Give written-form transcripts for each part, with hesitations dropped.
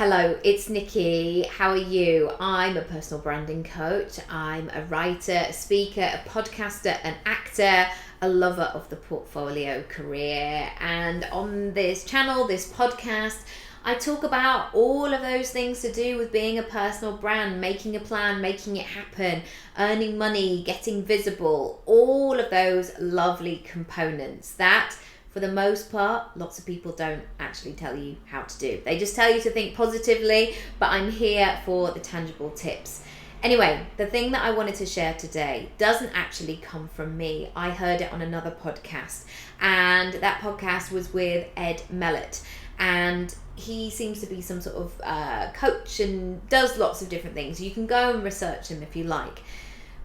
Hello, it's Nikki. How are you? I'm a personal branding coach. I'm a writer, a speaker, a podcaster, an actor, a lover of the portfolio career. And on this channel, this podcast, I talk about all of those things to do with being a personal brand, making a plan, making it happen, earning money, getting visible, all of those lovely components that, for the most part, lots of people don't actually tell you how to do. They just tell you to think positively, but I'm here for the tangible tips. Anyway, the thing that I wanted to share today doesn't actually come from me. I heard it on another podcast, and that podcast was with Ed Mylett, and he seems to be some sort of coach and does lots of different things. You can go and research him if you like.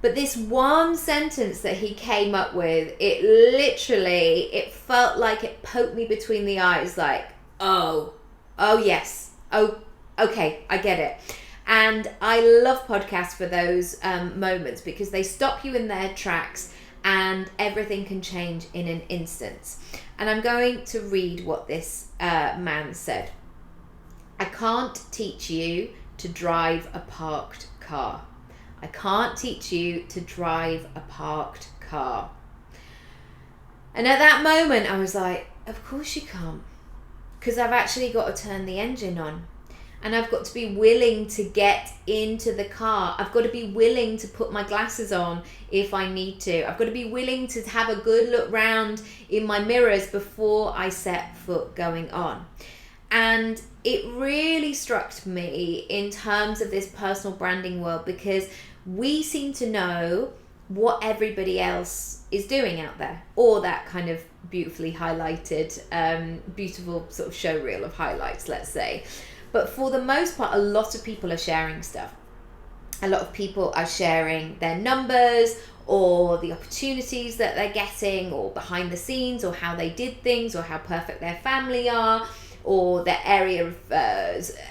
But this one sentence that he came up with, it felt like it poked me between the eyes, like, oh yes, oh, okay, I get it. And I love podcasts for those moments because they stop you in their tracks and everything can change in an instant. And I'm going to read what this man said. I can't teach you to drive a parked car. I can't teach you to drive a parked car. And at that moment, I was like, of course you can't. Because I've actually got to turn the engine on. And I've got to be willing to get into the car. I've got to be willing to put my glasses on if I need to. I've got to be willing to have a good look round in my mirrors before I set foot going on. And it really struck me in terms of this personal branding world, because we seem to know what everybody else is doing out there, or that kind of beautifully highlighted, beautiful sort of show reel of highlights, let's say. But for the most part, a lot of people are sharing stuff. A lot of people are sharing their numbers or the opportunities that they're getting, or behind the scenes, or how they did things, or how perfect their family are, or their area of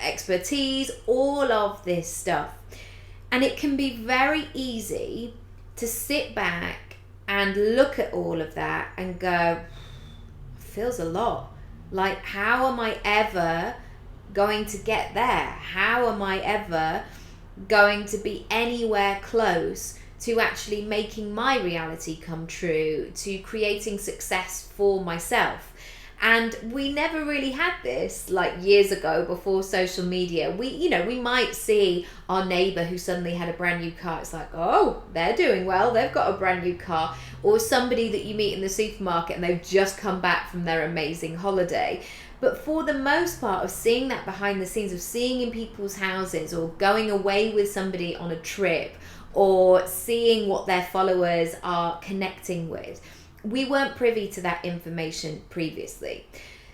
expertise, all of this stuff. And it can be very easy to sit back and look at all of that and go, feels a lot. Like, how am I ever going to get there? How am I ever going to be anywhere close to actually making my reality come true, to creating success for myself? And we never really had this like years ago before social media. We might see our neighbour who suddenly had a brand new car. It's like, oh, they're doing well. They've got a brand new car. Or somebody that you meet in the supermarket and they've just come back from their amazing holiday. But for the most part of seeing that behind the scenes, of seeing in people's houses, or going away with somebody on a trip, or seeing what their followers are connecting with, we weren't privy to that information previously.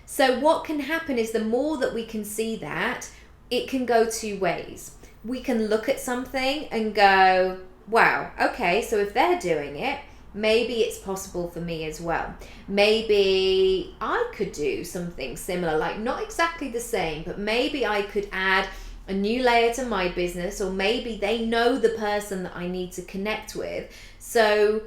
So what can happen is, the more that we can see that, it can go two ways. We can look at something and go, wow, okay, so if they're doing it, maybe it's possible for me as well. Maybe I could do something similar, like not exactly the same, but maybe I could add a new layer to my business, or maybe they know the person that I need to connect with. So,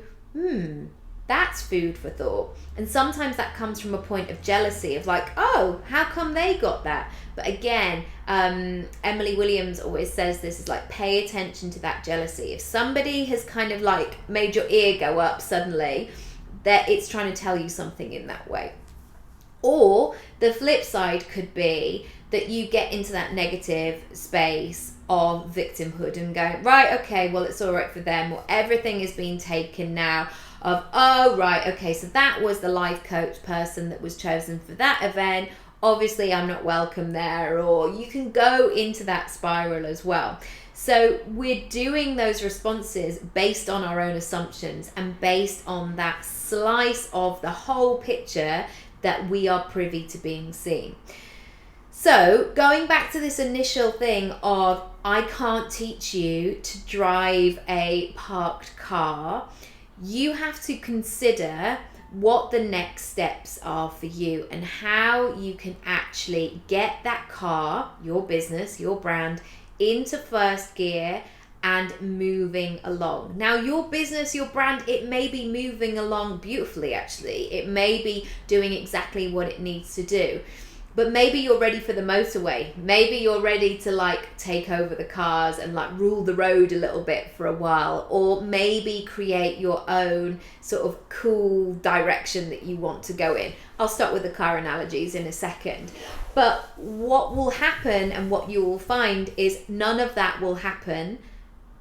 that's food for thought. And sometimes that comes from a point of jealousy, of like, oh, how come they got that? But again, Emily Williams always says this, is like, pay attention to that jealousy. If somebody has kind of like made your ear go up suddenly, that it's trying to tell you something in that way. Or the flip side could be that you get into that negative space of victimhood and go, right, okay, well, it's all right for them, or everything is being taken now, of, oh, right, okay, so that was the life coach person that was chosen for that event. Obviously, I'm not welcome there. Or you can go into that spiral as well. So we're doing those responses based on our own assumptions and based on that slice of the whole picture that we are privy to being seen. So going back to this initial thing of, I can't teach you to drive a parked car, you have to consider what the next steps are for you and how you can actually get that car, your business, your brand, into first gear and moving along. Now, your business, your brand, it may be moving along beautifully, actually. It may be doing exactly what it needs to do. But maybe you're ready for the motorway. Maybe you're ready to like take over the cars and like rule the road a little bit for a while, or maybe create your own sort of cool direction that you want to go in. I'll start with the car analogies in a second. But what will happen and what you will find is none of that will happen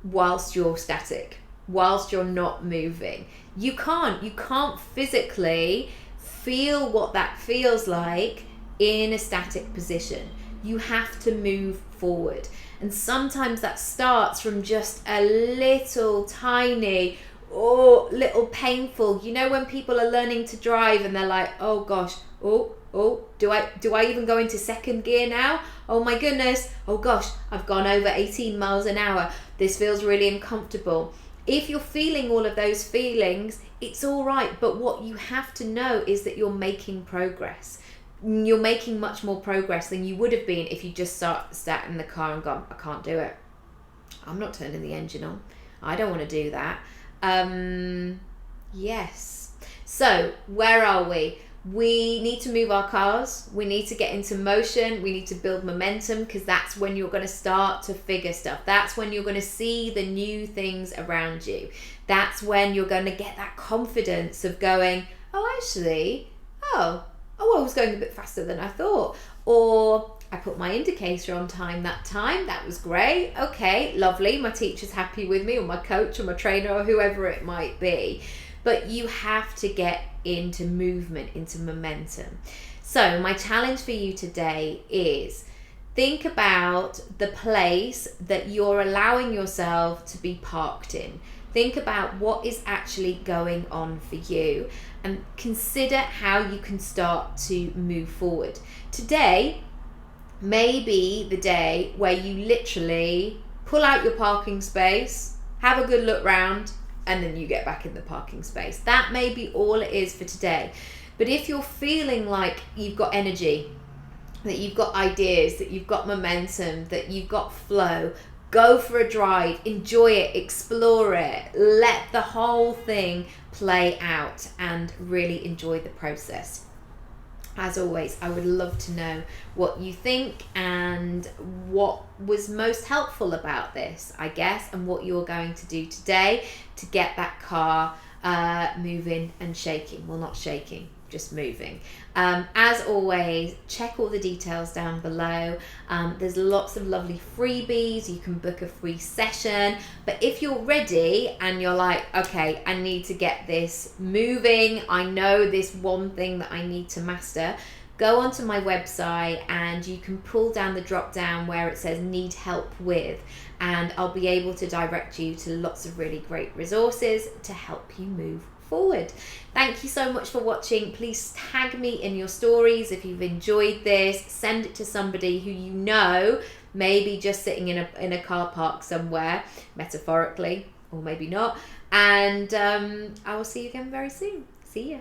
whilst you're static, whilst you're not moving. You can't physically feel what that feels like in a static position. You have to move forward. And sometimes that starts from just a little tiny or little painful, you know, when people are learning to drive and they're like, oh gosh, do I even go into second gear now? Oh my goodness, oh gosh, I've gone over 18 miles an hour. This feels really uncomfortable. If you're feeling all of those feelings, it's all right. But what you have to know is that you're making progress. You're making much more progress than you would have been if you just sat in the car and gone, I can't do it. I'm not turning the engine on. I don't want to do that. Yes. So where are we? We need to move our cars. We need to get into motion. We need to build momentum, because that's when you're going to start to figure stuff. That's when you're going to see the new things around you. That's when you're going to get that confidence of going, oh, actually, I was going a bit faster than I thought. Or I put my indicator on time that time. That was great. Okay, lovely. My teacher's happy with me, or my coach or my trainer or whoever it might be. But you have to get into movement, into momentum. So my challenge for you today is think about the place that you're allowing yourself to be parked in. Think about what is actually going on for you and consider how you can start to move forward. Today may be the day where you literally pull out your parking space, have a good look round, and then you get back in the parking space. That may be all it is for today. But if you're feeling like you've got energy, that you've got ideas, that you've got momentum, that you've got flow, go for a drive, enjoy it, explore it, let the whole thing play out and really enjoy the process. As always, I would love to know what you think and what was most helpful about this, I guess, and what you're going to do today to get that car moving and shaking. Well, not shaking, just moving. As always, check all the details down below. There's lots of lovely freebies. You can book a free session. But if you're ready and you're like, okay, I need to get this moving, I know this one thing that I need to master, go onto my website and you can pull down the drop down where it says need help with, and I'll be able to direct you to lots of really great resources to help you move forward. Thank you so much for watching. Please tag me in your stories if you've enjoyed this. Send it to somebody who you know may be just sitting in a car park somewhere, metaphorically, or maybe not. And I will see you again very soon. See ya.